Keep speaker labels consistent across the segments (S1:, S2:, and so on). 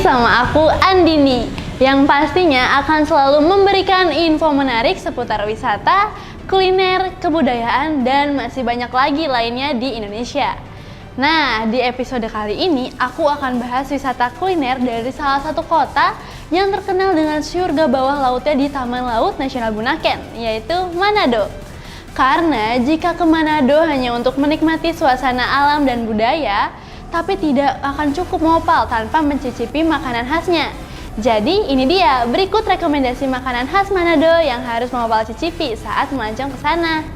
S1: sama aku Andini, yang pastinya akan selalu memberikan info menarik seputar wisata, kuliner, kebudayaan, dan masih banyak lagi lainnya di Indonesia. Nah, di episode kali ini aku akan bahas wisata kuliner dari salah satu kota yang terkenal dengan surga bawah lautnya di Taman Laut Nasional Bunaken, yaitu Manado. Karena jika ke Manado hanya untuk menikmati suasana alam dan budaya, tapi tidak akan cukup mopal tanpa mencicipi makanan khasnya. Jadi ini dia berikut rekomendasi makanan khas Manado yang harus mopal cicipi saat melancong ke sana.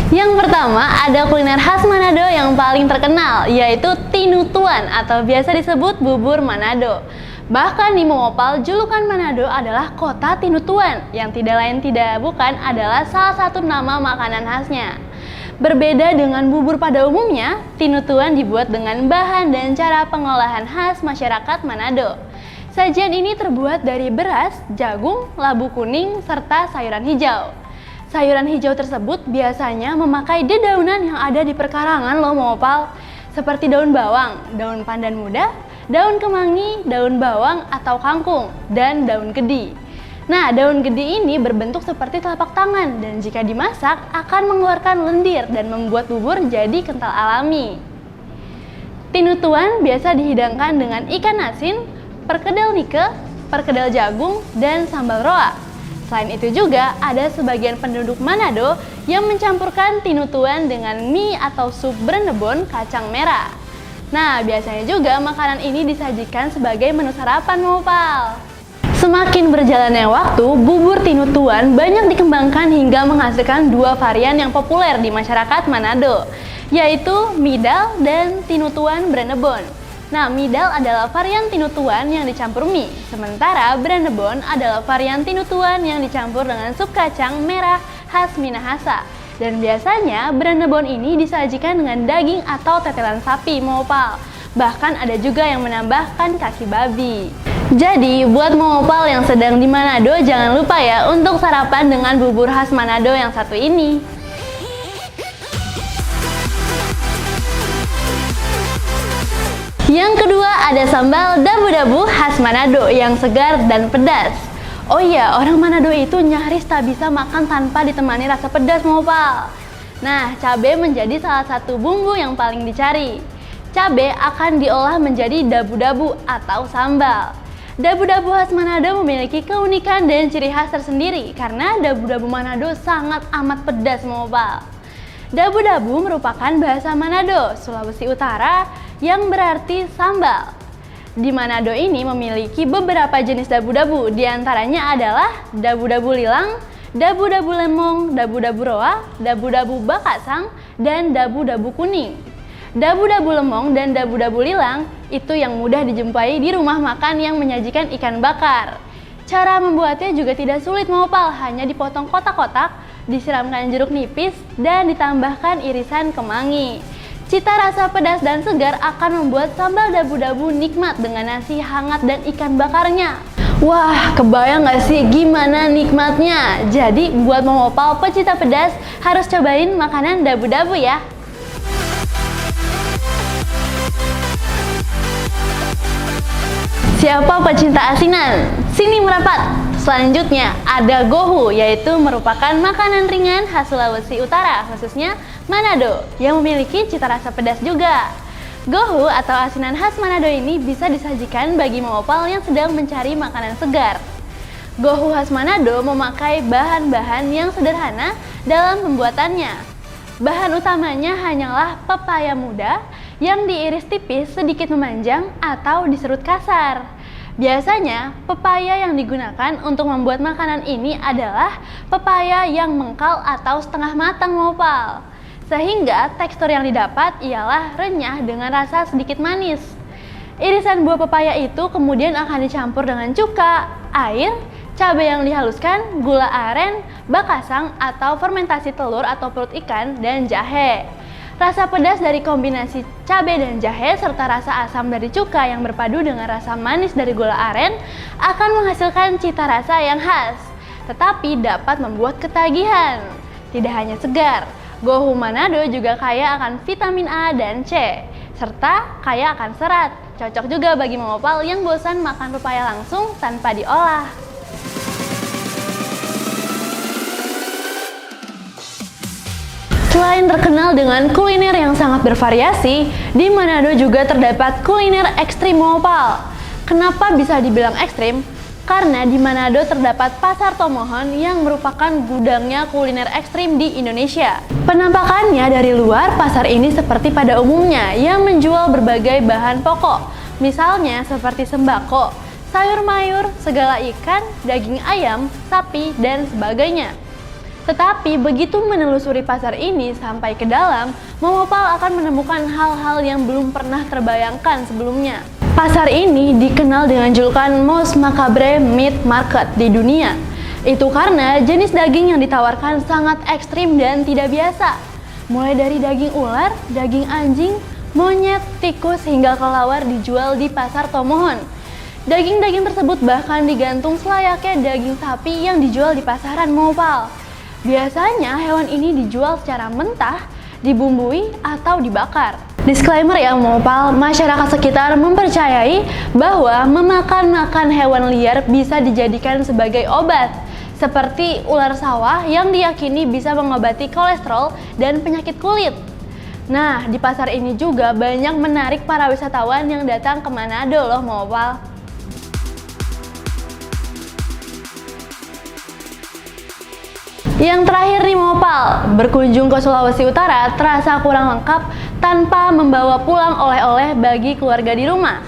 S1: Yang pertama, ada kuliner khas Manado yang paling terkenal, yaitu tinutuan atau biasa disebut bubur Manado. Bahkan di Mopal, julukan Manado adalah kota tinutuan, yang tidak lain tidak bukan adalah salah satu nama makanan khasnya. Berbeda dengan bubur pada umumnya, tinutuan dibuat dengan bahan dan cara pengolahan khas masyarakat Manado. Sajian ini terbuat dari beras, jagung, labu kuning, serta sayuran hijau. Sayuran hijau tersebut biasanya memakai dedaunan yang ada di perkarangan loh Mopal, seperti daun bawang, daun pandan muda, daun kemangi, daun bawang atau kangkung, dan daun gedi. Nah, daun gedi ini berbentuk seperti telapak tangan dan jika dimasak akan mengeluarkan lendir dan membuat bubur jadi kental alami. Tinutuan biasa dihidangkan dengan ikan asin, perkedel nike, perkedel jagung, dan sambal roa. Selain itu juga ada sebagian penduduk Manado yang mencampurkan tinutuan dengan mie atau sup brenebon kacang merah. Nah, biasanya juga makanan ini disajikan sebagai menu sarapan Mopal. Semakin berjalannya waktu, bubur tinutuan banyak dikembangkan hingga menghasilkan dua varian yang populer di masyarakat Manado, yaitu midal dan tinutuan brenebon. Nah, midal adalah varian tinutuan yang dicampur mie, sementara brenebon adalah varian tinutuan yang dicampur dengan sup kacang merah khas Minahasa. Dan biasanya brenebon ini disajikan dengan daging atau tetelan sapi Mopal. Bahkan ada juga yang menambahkan kaki babi. Jadi, buat Mopal yang sedang di Manado, jangan lupa ya untuk sarapan dengan bubur khas Manado yang satu ini. Yang kedua ada sambal dabu-dabu khas Manado yang segar dan pedas. Oh iya, orang Manado itu nyaris tak bisa makan tanpa ditemani rasa pedas Mopal. Nah, cabai menjadi salah satu bumbu yang paling dicari. Cabai akan diolah menjadi dabu-dabu atau sambal. Dabu-dabu khas Manado memiliki keunikan dan ciri khas tersendiri karena dabu-dabu Manado sangat amat pedas Mopal. Dabu-dabu merupakan bahasa Manado, Sulawesi Utara, yang berarti sambal. Di Manado ini memiliki beberapa jenis dabu-dabu, diantaranya adalah dabu-dabu lilang, dabu-dabu lemong, dabu-dabu roa, dabu-dabu bakasang, dan dabu-dabu kuning. Dabu-dabu lemong dan dabu-dabu lilang itu yang mudah dijumpai di rumah makan yang menyajikan ikan bakar. Cara membuatnya juga tidak sulit Mopal, hanya dipotong kotak-kotak, disiramkan jeruk nipis, dan ditambahkan irisan kemangi. Cita rasa pedas dan segar akan membuat sambal dabu-dabu nikmat dengan nasi hangat dan ikan bakarnya. Wah, kebayang gak sih gimana nikmatnya? Jadi buat Mopal pecinta pedas harus cobain makanan dabu-dabu ya. Siapa pecinta asinan? Sini merapat! Selanjutnya ada gohu, yaitu merupakan makanan ringan khas Sulawesi Utara, khususnya Manado, yang memiliki cita rasa pedas juga. Gohu atau asinan khas Manado ini bisa disajikan bagi Mopal yang sedang mencari makanan segar. Gohu khas Manado memakai bahan-bahan yang sederhana dalam pembuatannya. Bahan utamanya hanyalah pepaya muda yang diiris tipis sedikit memanjang atau diserut kasar. Biasanya, pepaya yang digunakan untuk membuat makanan ini adalah pepaya yang mengkal atau setengah matang Mopal. Sehingga tekstur yang didapat ialah renyah dengan rasa sedikit manis. Irisan buah pepaya itu kemudian akan dicampur dengan cuka, air, cabai yang dihaluskan, gula aren, bakasang atau fermentasi telur atau perut ikan, dan jahe. Rasa pedas dari kombinasi cabai dan jahe serta rasa asam dari cuka yang berpadu dengan rasa manis dari gula aren akan menghasilkan cita rasa yang khas, tetapi dapat membuat ketagihan. Tidak hanya segar, gohu Manado juga kaya akan vitamin A dan C, serta kaya akan serat. Cocok juga bagi mengopal yang bosan makan pepaya langsung tanpa diolah. Selain terkenal dengan kuliner yang sangat bervariasi, di Manado juga terdapat kuliner ekstrim mengopal. Kenapa bisa dibilang ekstrim? Karena di Manado terdapat Pasar Tomohon yang merupakan gudangnya kuliner ekstrim di Indonesia. Penampakannya dari luar, pasar ini seperti pada umumnya yang menjual berbagai bahan pokok, misalnya seperti sembako, sayur mayur, segala ikan, daging ayam, sapi, dan sebagainya. Tetapi begitu menelusuri pasar ini sampai ke dalam, mengopal akan menemukan hal-hal yang belum pernah terbayangkan sebelumnya. Pasar ini dikenal dengan julukan Most Macabre Meat Market di dunia. Itu karena jenis daging yang ditawarkan sangat ekstrim dan tidak biasa. Mulai dari daging ular, daging anjing, monyet, tikus, hingga kelawar dijual di Pasar Tomohon. Daging-daging tersebut bahkan digantung selayaknya daging sapi yang dijual di pasaran mengopal. Biasanya hewan ini dijual secara mentah, dibumbui, atau dibakar. Disclaimer ya mengopal, masyarakat sekitar mempercayai bahwa memakan hewan liar bisa dijadikan sebagai obat, seperti ular sawah yang diyakini bisa mengobati kolesterol dan penyakit kulit. Nah, di pasar ini juga banyak menarik para wisatawan yang datang ke Manado loh mengopal. Yang terakhir nih mengopal, berkunjung ke Sulawesi Utara terasa kurang lengkap tanpa membawa pulang oleh-oleh bagi keluarga di rumah.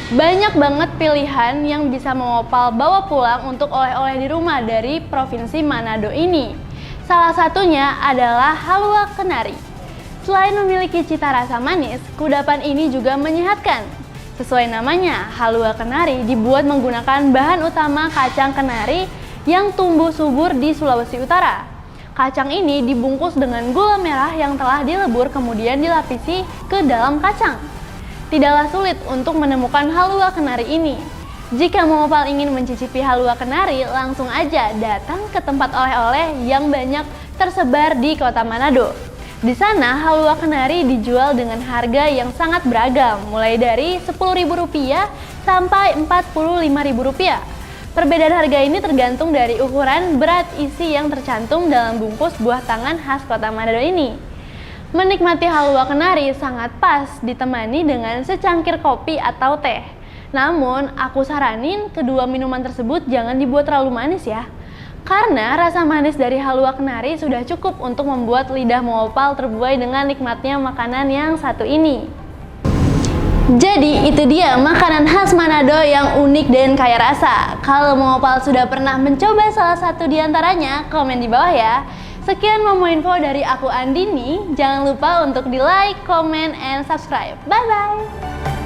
S1: Banyak banget pilihan yang bisa mengopal bawa pulang untuk oleh-oleh di rumah dari Provinsi Manado ini. Salah satunya adalah halua kenari. Selain memiliki cita rasa manis, kudapan ini juga menyehatkan. Sesuai namanya, halua kenari dibuat menggunakan bahan utama kacang kenari yang tumbuh subur di Sulawesi Utara. Kacang ini dibungkus dengan gula merah yang telah dilebur kemudian dilapisi ke dalam kacang. Tidaklah sulit untuk menemukan halua kenari ini. Jika mengopal ingin mencicipi halua kenari, langsung aja datang ke tempat oleh-oleh yang banyak tersebar di kota Manado. Di sana, halua kenari dijual dengan harga yang sangat beragam, mulai dari Rp10.000 sampai Rp45.000. Perbedaan harga ini tergantung dari ukuran, berat, isi yang tercantum dalam bungkus buah tangan khas kota Manado ini. Menikmati halua kenari sangat pas ditemani dengan secangkir kopi atau teh. Namun, aku saranin kedua minuman tersebut jangan dibuat terlalu manis ya. Karena rasa manis dari halua kenari sudah cukup untuk membuat lidah mengopal terbuai dengan nikmatnya makanan yang satu ini. Jadi itu dia makanan khas Manado yang unik dan kaya rasa. Kalau mengopal sudah pernah mencoba salah satu di antaranya, komen di bawah ya. Sekian Momo Info dari aku Andini. Jangan lupa untuk di like, comment, and subscribe. Bye-bye!